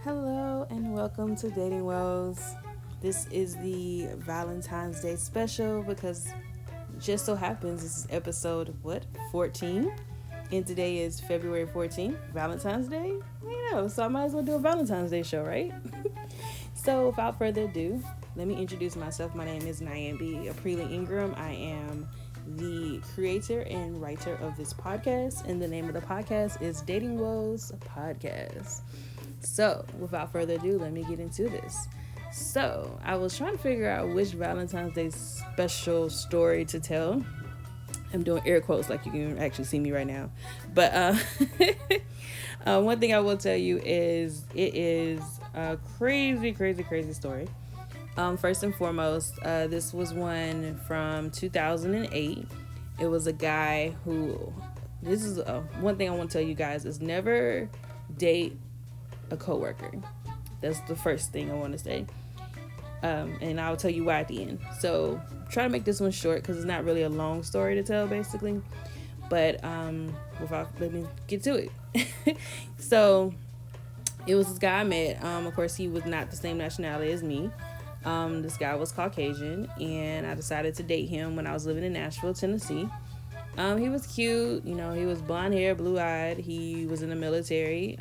Hello and welcome to Dating Woes. This is the Valentine's Day special because just so happens this is episode 14? And today is February 14th, Valentine's Day. So I might as well do a Valentine's Day show, right? So without further ado, let me introduce myself. My name is Nyambi Aprile Ingram. I am the creator and writer of this podcast, and the name of the podcast is Dating Woes Podcast. So, without further ado, let me get into this. So, I was trying to figure out which Valentine's Day special story to tell. I'm doing air quotes like you can actually see me right now. But one thing I will tell you is it is a crazy story. First and foremost, this was one from 2008. It was a guy who, this is one thing I want to tell you guys, is never date a coworker. That's the first thing I want to say. And I'll tell you why at the end. So try to make this one short because it's not really a long story to tell, basically. But let me get to it. So it was this guy I met. Of course, he was not the same nationality as me. This guy was Caucasian, and I decided to date him when I was living in Nashville, Tennessee. He was cute, he was blonde hair, blue-eyed. He was in the military,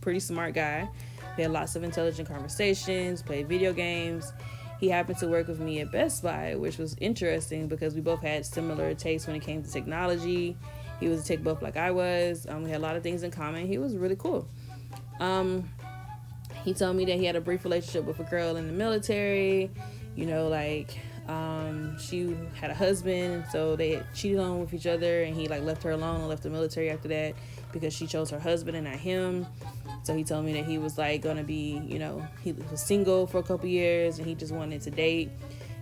pretty smart guy. We had lots of intelligent conversations, played video games. He happened to work with me at Best Buy, which was interesting because we both had similar tastes when it came to technology. He was a tech buff like I was. We had a lot of things in common. He was really cool. He told me that he had a brief relationship with a girl in the military, she had a husband, so they cheated on with each other, and he left her alone and left the military after that because she chose her husband and not him. So he told me that he was gonna be, he was single for a couple years and he just wanted to date,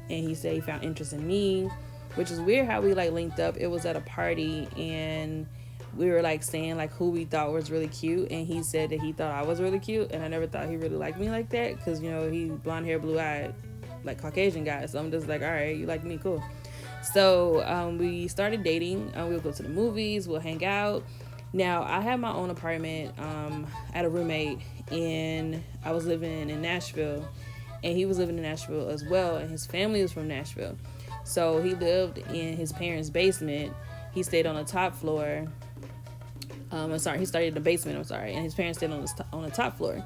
and he said he found interest in me, which is weird how we linked up. It was at a party and we were saying who we thought was really cute, and he said that he thought I was really cute, and I never thought he really liked me like that because he blonde hair, blue eyed, Caucasian guy. So I'm just all right, you like me, cool. So we started dating. We'll go to the movies, we'll hang out. Now I had my own apartment. I had a roommate, and I was living in Nashville, and he was living in Nashville as well, and his family was from Nashville. So he lived in his parents' basement. He stayed on the top floor. He started in the basement, and his parents stayed on the top floor.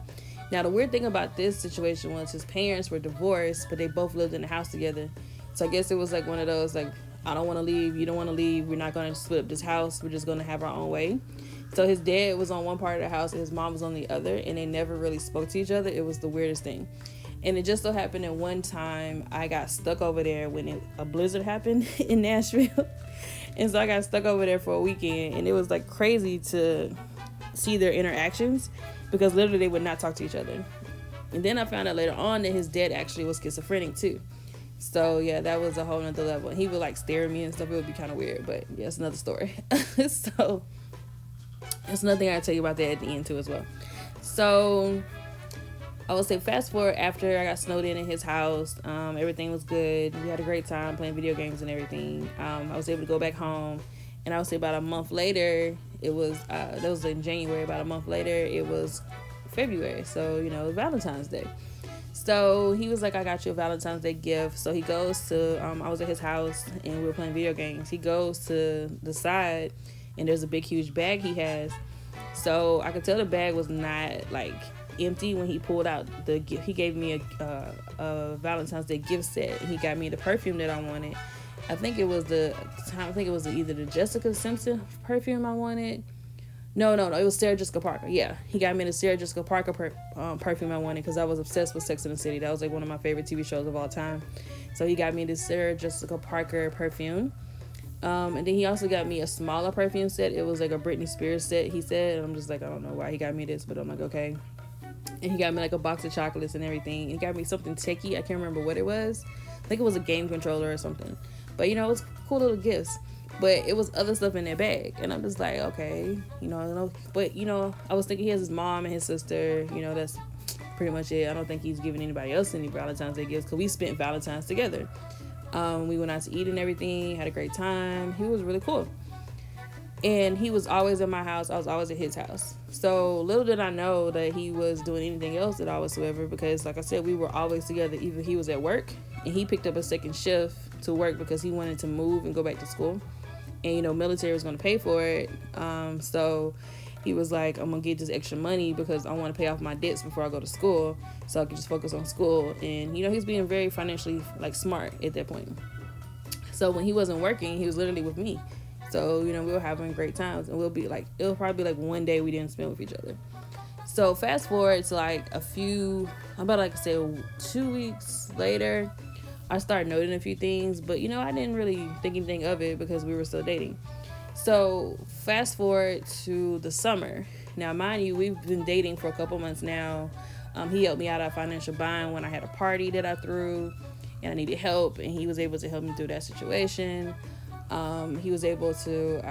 Now, the weird thing about this situation was his parents were divorced, but they both lived in the house together. So I guess it was one of those, I don't want to leave, you don't want to leave, we're not going to split up this house, we're just going to have our own way. So his dad was on one part of the house and his mom was on the other, and they never really spoke to each other. It was the weirdest thing. And it just so happened that one time I got stuck over there when a blizzard happened in Nashville. And so I got stuck over there for a weekend, and it was crazy to see their interactions because literally they would not talk to each other. And then I found out later on that his dad actually was schizophrenic too. So yeah, that was a whole nother level. He would stare at me and stuff. It would be kind of weird, but yeah, it's another story. So there's nothing I tell you about that at the end too as well. So I would say fast forward after I got snowed in his house. Everything was good. We had a great time playing video games and everything. I was able to go back home, and I would say about a month later, it was that was in January. About a month later, it was February. So it was Valentine's Day. So he was like, I got you a Valentine's Day gift. So he goes to I was at his house and we were playing video games. He goes to the side and there's a big huge bag he has. So I could tell the bag was not empty when he pulled out the gift. He gave me a Valentine's Day gift set. He got me the perfume that I wanted. I think it was either the Jessica Simpson perfume I wanted. No, it was Sarah Jessica Parker. Yeah, he got me the Sarah Jessica Parker perfume I wanted because I was obsessed with Sex and the City. That was one of my favorite TV shows of all time. So he got me the Sarah Jessica Parker perfume. And then he also got me a smaller perfume set. It was a Britney Spears set, he said. And I'm just I don't know why he got me this, but I'm okay. And he got me a box of chocolates and everything. He got me something techie. I can't remember what it was. I think it was a game controller or something. But it was cool little gifts. But it was other stuff in that bag. And I'm just okay, But, I was thinking he has his mom and his sister. That's pretty much it. I don't think he's giving anybody else any Valentine's Day gifts because we spent Valentine's together. We went out to eat and everything. Had a great time. He was really cool. And he was always at my house. I was always at his house. So little did I know that he was doing anything else at all whatsoever, because like I said, we were always together. Either he was at work and he picked up a second shift to work because he wanted to move and go back to school. And, you know, military was going to pay for it. So he was like, I'm going to get this extra money because I want to pay off my debts before I go to school so I can just focus on school. And, you know, he's being very financially, like, smart at that point. So when he wasn't working, he was literally with me. So, you know, we were having great times. And we'll be like, it'll probably be like one day we didn't spend with each other. So fast forward to like about like I said, 2 weeks later, I started noting a few things, but, you know, I didn't really think anything of it because we were still dating. So fast forward to the summer. Now, mind you, we've been dating for a couple months now. He helped me out of a financial bind when I had a party that I threw and I needed help, and he was able to help me through that situation. He was able to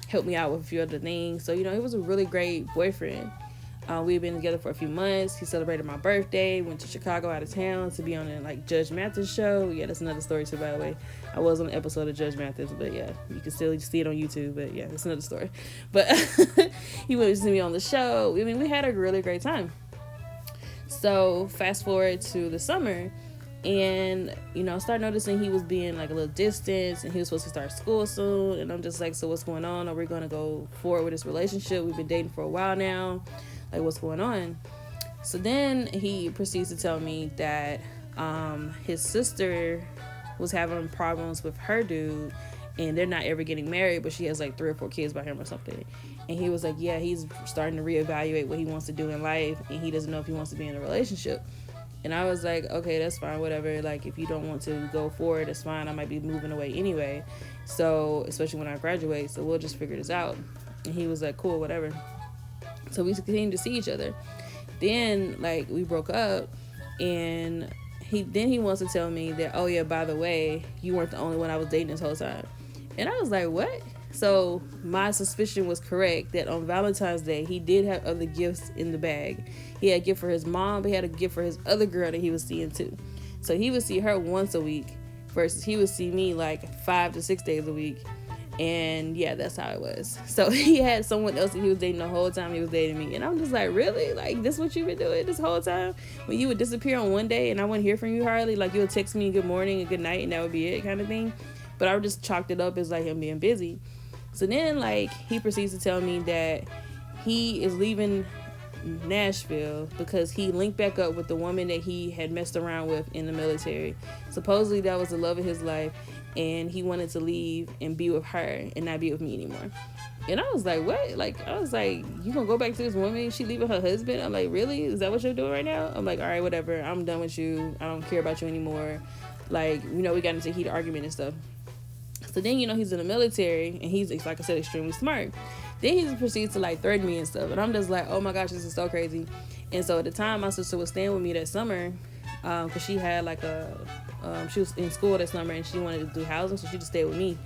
help me out with a few other things. So, you know, he was a really great boyfriend. We've been together for a few months. He celebrated my birthday, went to Chicago out of town to be on a like Judge Mathis show. Yeah, that's another story too, by the way. I was on an episode of Judge Mathis, but yeah, you can still see it on YouTube, but yeah, that's another story. But he went to see me on the show. I mean, we had a really great time. So fast forward to the summer, and, you know, I started noticing he was being like a little distant, and he was supposed to start school soon. And I'm just like, so what's going on? Are we going to go forward with this relationship? We've been dating for a while now. Like, what's going on? So then he proceeds to tell me that his sister was having problems with her dude, and they're not ever getting married, but she has like 3 or 4 kids by him or something. And he was like, yeah, he's starting to reevaluate what he wants to do in life, and he doesn't know if he wants to be in a relationship. And I was like, okay, that's fine, whatever. Like, if you don't want to go forward, that's fine. I might be moving away anyway. So, especially when I graduate, so we'll just figure this out. And he was like, cool, whatever. So we continued to see each other. Then, like, we broke up, and he wants to tell me that, oh yeah, by the way, you weren't the only one I was dating this whole time. And I was like, what? So my suspicion was correct that on Valentine's Day, he did have other gifts in the bag. He had a gift for his mom, but he had a gift for his other girl that he was seeing too. So he would see her once a week versus he would see me like 5 to 6 days a week. And yeah, that's how it was. So he had someone else that he was dating the whole time he was dating me. And I'm just like, really? Like, this what you've been doing this whole time? When you would disappear on one day and I wouldn't hear from you hardly, like you would text me good morning and good night and that would be it kind of thing. But I would just chalked it up as like him being busy. So then like he proceeds to tell me that he is leaving Nashville because he linked back up with the woman that he had messed around with in the military. Supposedly that was the love of his life, and he wanted to leave and be with her and not be with me anymore. And I was like, what? Like, I was like, you gonna go back to this woman? She leaving her husband? I'm like, really? Is that what you're doing right now? I'm like, all right, whatever. I'm done with you. I don't care about you anymore. Like, you know, we got into a heated argument and stuff. So then, you know, he's in the military, and he's, like I said, extremely smart. Then he proceeds to, like, threaten me and stuff. And I'm just like, oh, my gosh, this is so crazy. And so at the time, my sister was staying with me that summer because she had, like, she was in school that summer, and she wanted to do housing, so she just stayed with me.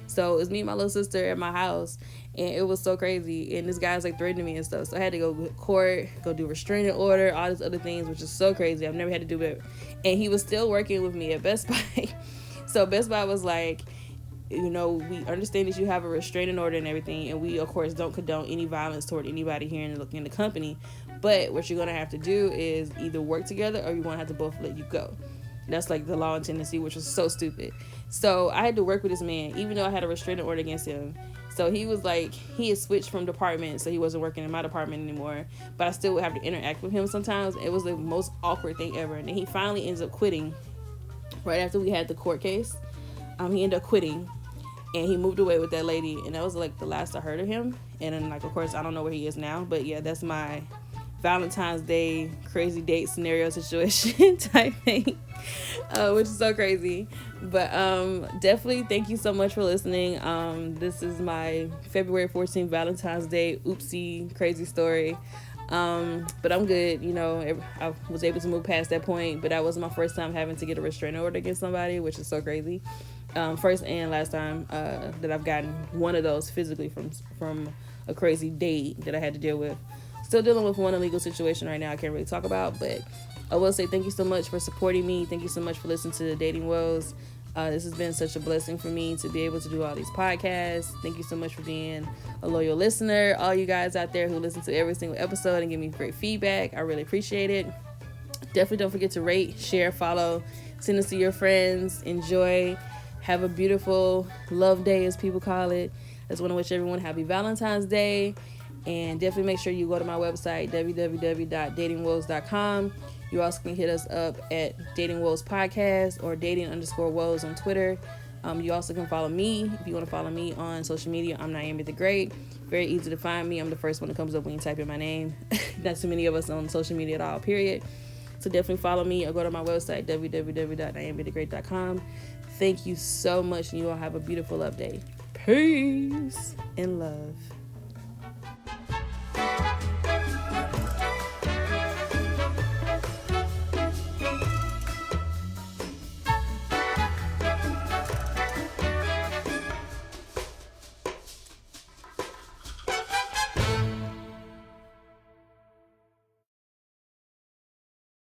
So it was me and my little sister at my house, and it was so crazy. And this guy's, like, threatening me and stuff. So I had to go to court, go do restraining order, all these other things, which is so crazy. I've never had to do it. And he was still working with me at Best Buy. So Best Buy was like, you know, we understand that you have a restraining order and everything, and we, of course, don't condone any violence toward anybody here in the company. But what you're going to have to do is either work together or you're going to have to both let you go. That's like the law in Tennessee, which was so stupid. So I had to work with this man, even though I had a restraining order against him. So he was like, he had switched from department, so he wasn't working in my department anymore. But I still would have to interact with him sometimes. It was the most awkward thing ever. And then he finally ends up quitting right after we had the court case. He ended up quitting. And he moved away with that lady, and that was like the last I heard of him. And then, like, of course, I don't know where he is now, but yeah, that's my Valentine's Day crazy date scenario situation type thing, which is so crazy. But definitely thank you so much for listening. This is my February 14th Valentine's Day oopsie crazy story. But I'm good. You know, I was able to move past that point, but that was my first time having to get a restraining order against somebody, which is so crazy. First and last time that I've gotten one of those physically from a crazy date that I had to deal with. Still dealing with one illegal situation right now I can't really talk about, but I will say thank you so much for supporting me. Thank you so much for listening to the Dating Woes. This has been such a blessing for me to be able to do all these podcasts. Thank you so much for being a loyal listener. All you guys out there who listen to every single episode and give me great feedback, I really appreciate it. Definitely don't forget to rate, share, follow, send this to your friends. Enjoy. Have a beautiful love day, as people call it. I just want to wish everyone happy Valentine's Day. And definitely make sure you go to my website, www.datingwoes.com. You also can hit us up at Dating Woes Podcast or dating_woes on Twitter. You also can follow me if you want to follow me on social media. I'm Naomi the Great. Very easy to find me. I'm the first one that comes up when you type in my name. Not too many of us on social media at all, period. So definitely follow me or go to my website, www.naomithegreat.com. Thank you so much, and you all have a beautiful update. Peace and love.